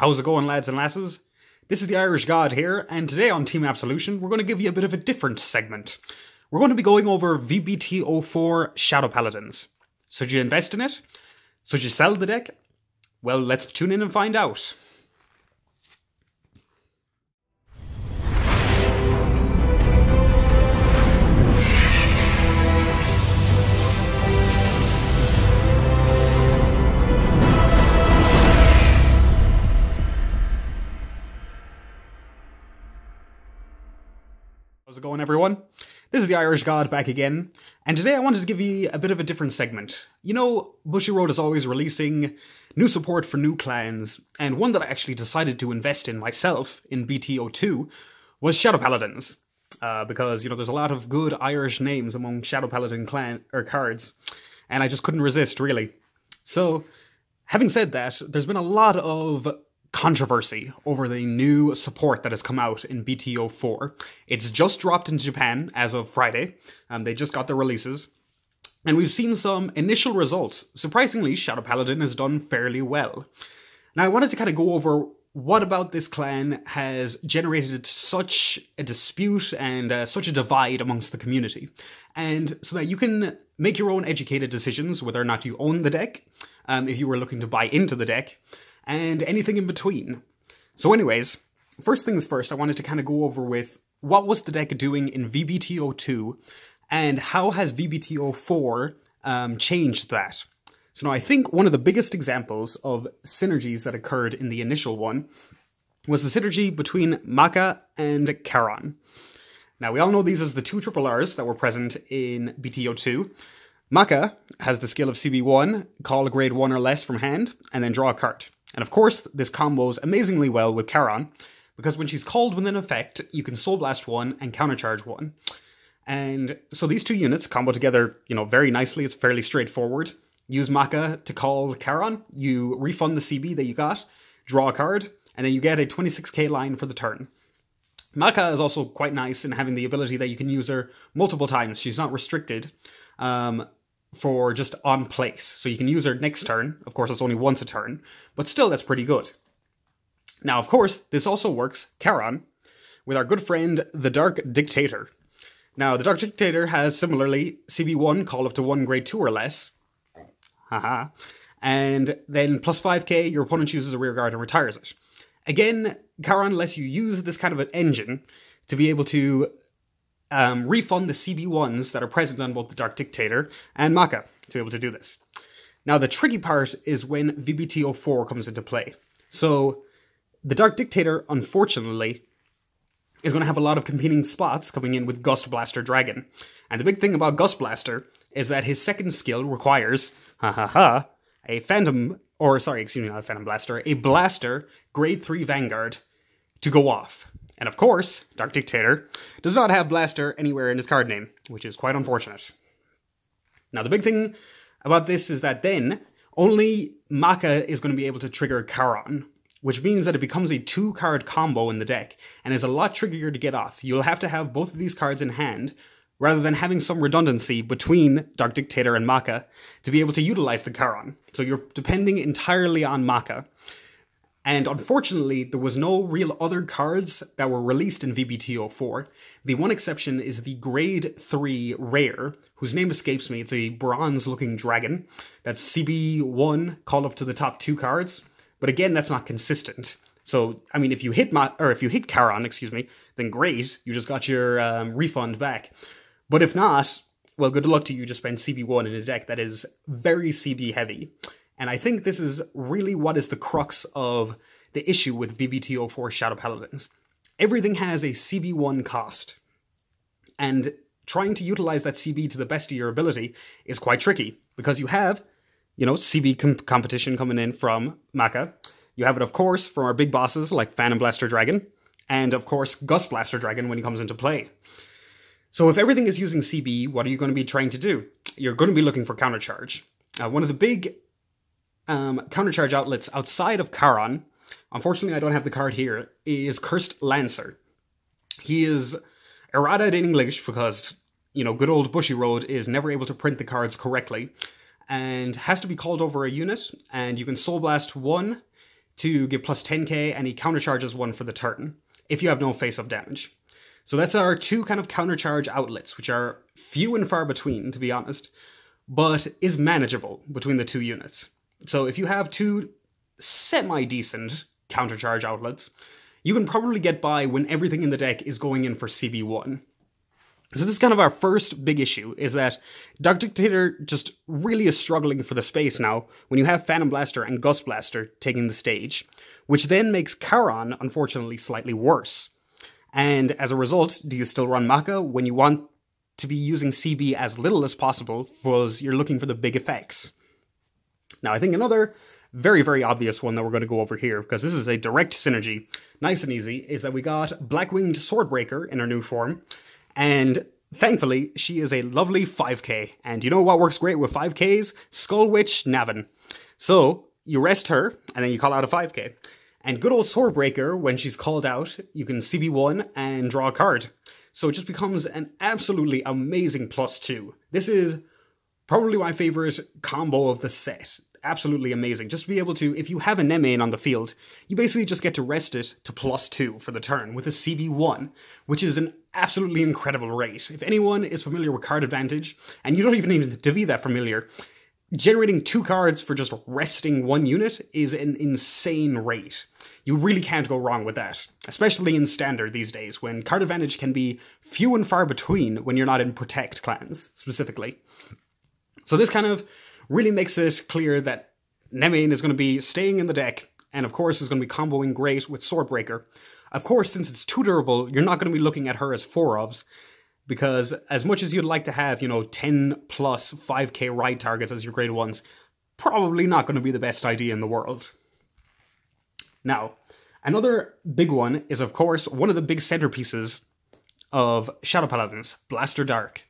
How's it going, lads and lasses? This is the Irish God here, and today on Team Absolution, we're going to give you a bit of a different segment. We're going to be going over VBT04 Shadow Paladins. Should you invest in it? Should you sell the deck? Well, let's tune in and find out. How's it going, everyone? This is the Irish God back again, and today I wanted to give you a bit of a different segment. You know, Bushiroad is always releasing new support for new clans, and one that I actually decided to invest in myself in BT02 was Shadow Paladins. Because, you know, there's a lot of good Irish names among Shadow Paladin cards, and I just couldn't resist, really. So, having said that, there's been a lot of controversy over the new support that has come out in BT04. It's just dropped in Japan as of Friday. They just got their releases. And we've seen some initial results. Surprisingly, Shadow Paladin has done fairly well. Now, I wanted to kind of go over what about this clan has generated such a dispute and such a divide amongst the community. And so that you can make your own educated decisions whether or not you own the deck, if you were looking to buy into the deck, and anything in between. So anyways, first things first, I wanted to kind of go over with what was the deck doing in VBT02 and how has VBT04 changed that. So now I think one of the biggest examples of synergies that occurred in the initial one was the synergy between Maka and Charon. Now we all know these as the two triple Rs that were present in BT02. Maka has the skill of CB1, call a grade 1 or less from hand, and then draw a card. And of course, this combos amazingly well with Charon, because when she's called with an effect, you can Soul Blast 1 and Countercharge 1. And so these two units combo together, you know, very nicely. It's fairly straightforward. Use Maka to call Charon, you refund the CB that you got, draw a card, and then you get a 26k line for the turn. Maka is also quite nice in having the ability that you can use her multiple times. She's not restricted for just on place. So you can use her next turn. Of course, it's only once a turn, but still that's pretty good. Now, of course, this also works, Charon, with our good friend, the Dark Dictator. Now, the Dark Dictator has similarly CB1, call up to 1 grade 2 or less. Haha. And then plus 5k, your opponent chooses a rear guard and retires it. Again, Charon lets you use this kind of an engine to be able to refund the CB1s that are present on both the Dark Dictator and Maka to be able to do this. Now, the tricky part is when VBT04 comes into play. So, the Dark Dictator, unfortunately, is going to have a lot of competing spots coming in with Gust Blaster Dragon. And the big thing about Gust Blaster is that his second skill requires, a Blaster grade 3 Vanguard to go off. And of course, Dark Dictator does not have Blaster anywhere in his card name, which is quite unfortunate. Now, the big thing about this is that then only Maka is going to be able to trigger Charon, which means that it becomes a 2-card combo in the deck, and is a lot trickier to get off. You'll have to have both of these cards in hand, rather than having some redundancy between Dark Dictator and Maka to be able to utilize the Charon. So you're depending entirely on Maka. And unfortunately, there was no real other cards that were released in VBT04. The one exception is the grade 3 rare, whose name escapes me. It's a bronze-looking dragon. That's CB1, called up to the top 2 cards. But again, that's not consistent. So, I mean, if you hit Charon, then great, you just got your refund back. But if not, well, good luck to you. Just spend CB1 in a deck that is very CB heavy. And I think this is really what is the crux of the issue with VBT04 Shadow Paladins. Everything has a CB1 cost. And trying to utilize that CB to the best of your ability is quite tricky. Because you have, you know, CB competition coming in from Maka. You have it, of course, from our big bosses like Phantom Blaster Dragon. And, of course, Gust Blaster Dragon when he comes into play. So if everything is using CB, what are you going to be trying to do? You're going to be looking for Countercharge. One of the big Countercharge outlets outside of Charon, unfortunately I don't have the card here, is Cursed Lancer. He is errata in English because, you know, good old Bushiroad is never able to print the cards correctly and has to be called over a unit, and you can Soul Blast 1 to give plus 10k, and he countercharges 1 for the turn, if you have no face-up damage. So that's our 2 kind of countercharge outlets, which are few and far between, to be honest, but is manageable between the 2 units. So if you have 2 semi-decent countercharge outlets, you can probably get by when everything in the deck is going in for CB1. So this is kind of our first big issue, is that Dark Dictator just really is struggling for the space now when you have Phantom Blaster and Gust Blaster taking the stage, which then makes Charon, unfortunately, slightly worse. And as a result, do you still run Maka when you want to be using CB as little as possible because you're looking for the big effects? Now, I think another very, very obvious one that we're going to go over here, because this is a direct synergy, nice and easy, is that we got Blackwinged Swordbreaker in her new form. And thankfully, she is a lovely 5k. And you know what works great with 5ks? Skull Witch Navin. So you rest her, and then you call out a 5k. And good old Swordbreaker, when she's called out, you can CB1 and draw a card. So it just becomes an absolutely amazing +2. This is probably my favorite combo of the set. Absolutely amazing. Just to be able to, if you have a Nemain on the field, you basically just get to rest it to +2 for the turn with a CB1, which is an absolutely incredible rate. If anyone is familiar with card advantage, and you don't even need to be that familiar, generating 2 cards for just resting 1 unit is an insane rate. You really can't go wrong with that, especially in Standard these days, when card advantage can be few and far between when you're not in Protect clans, specifically. So this kind of really makes it clear that Nemain is going to be staying in the deck, and of course is going to be comboing great with Swordbreaker. Of course, since it's too durable, you're not going to be looking at her as 4-ofs, because as much as you'd like to have, 10 plus 5k ride targets as your grade 1s, probably not going to be the best idea in the world. Now, another big one is, of course, one of the big centerpieces of Shadow Paladins, Blaster Dark.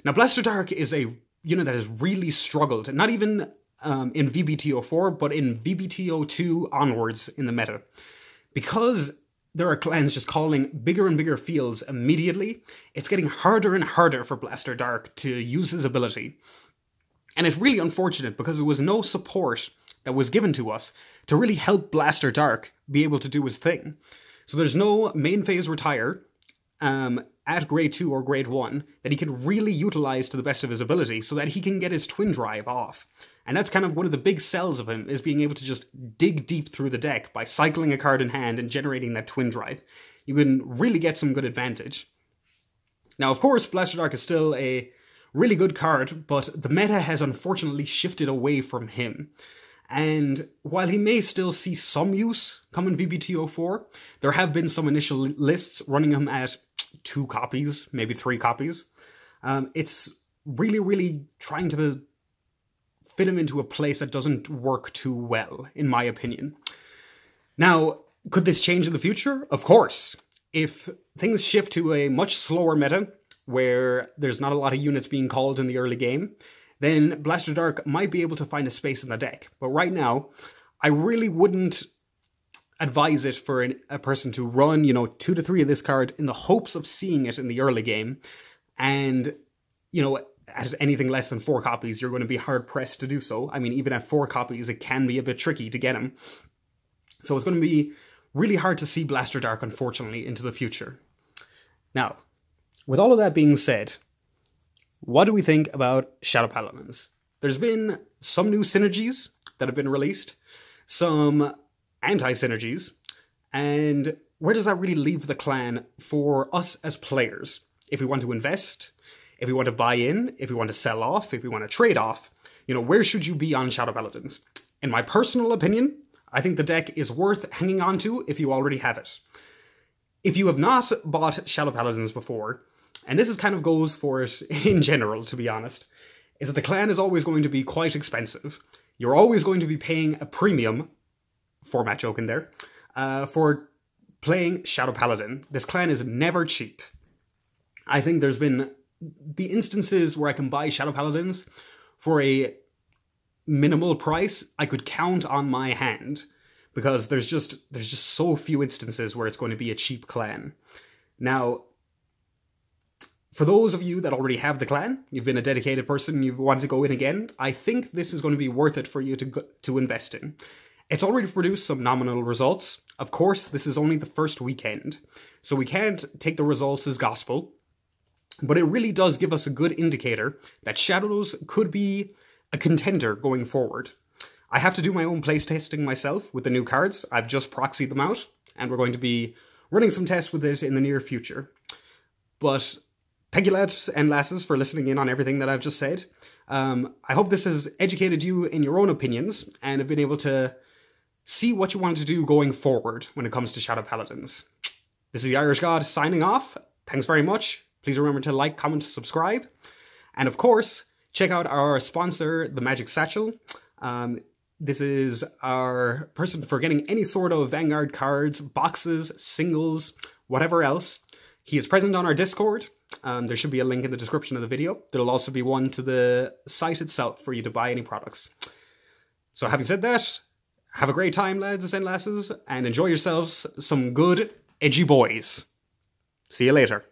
Now, Blaster Dark is a unit that has really struggled, not even in VBTO4, but in VBTO2 onwards in the meta. Because there are clans just calling bigger and bigger fields immediately, it's getting harder and harder for Blaster Dark to use his ability. And it's really unfortunate because there was no support that was given to us to really help Blaster Dark be able to do his thing. So there's no main phase retire at grade 2 or grade 1 that he can really utilize to the best of his ability so that he can get his twin drive off. And that's kind of one of the big sells of him, is being able to just dig deep through the deck by cycling a card in hand and generating that twin drive. You can really get some good advantage. Now, of course, Blaster Dark is still a really good card, but the meta has unfortunately shifted away from him. And while he may still see some use come in VBTO4, there have been some initial lists running him at 2 copies, maybe 3 copies. It's really, really trying to fit him into a place that doesn't work too well, in my opinion. Now, could this change in the future? Of course. If things shift to a much slower meta, where there's not a lot of units being called in the early game, then Blaster Dark might be able to find a space in the deck. But right now, I really wouldn't advise it for a person to run, 2 to 3 of this card in the hopes of seeing it in the early game. And, at anything less than 4 copies, you're going to be hard-pressed to do so. I mean, even at 4 copies, it can be a bit tricky to get him. So it's going to be really hard to see Blaster Dark, unfortunately, into the future. Now, with all of that being said, what do we think about Shadow Paladins? There's been some new synergies that have been released, some anti-synergies, and where does that really leave the clan for us as players? If we want to invest, if we want to buy in, if we want to sell off, if we want to trade off, where should you be on Shadow Paladins? In my personal opinion, I think the deck is worth hanging on to if you already have it. If you have not bought Shadow Paladins before, and this is kind of goes for it in general, to be honest, is that the clan is always going to be quite expensive. You're always going to be paying a premium, format joke in there, for playing Shadow Paladin. This clan is never cheap. I think there's been the instances where I can buy Shadow Paladins for a minimal price I could count on my hand, because there's just so few instances where it's going to be a cheap clan. Now, for those of you that already have the clan, you've been a dedicated person, you want to go in again, I think this is going to be worth it for you to invest in. It's already produced some nominal results. Of course, this is only the first weekend, so we can't take the results as gospel, but it really does give us a good indicator that Shadows could be a contender going forward. I have to do my own place testing myself with the new cards. I've just proxied them out, and we're going to be running some tests with it in the near future. But thank you, lads and lasses, for listening in on everything that I've just said. I hope this has educated you in your own opinions and have been able to see what you want to do going forward when it comes to Shadow Paladins. This is the Irish God signing off. Thanks very much. Please remember to like, comment, subscribe. And of course, check out our sponsor, The Magic Satchel. This is our person for getting any sort of Vanguard cards, boxes, singles, whatever else. He is present on our Discord. There should be a link in the description of the video. There'll also be one to the site itself for you to buy any products. So having said that, have a great time, lads and lasses, and enjoy yourselves some good, edgy boys. See you later.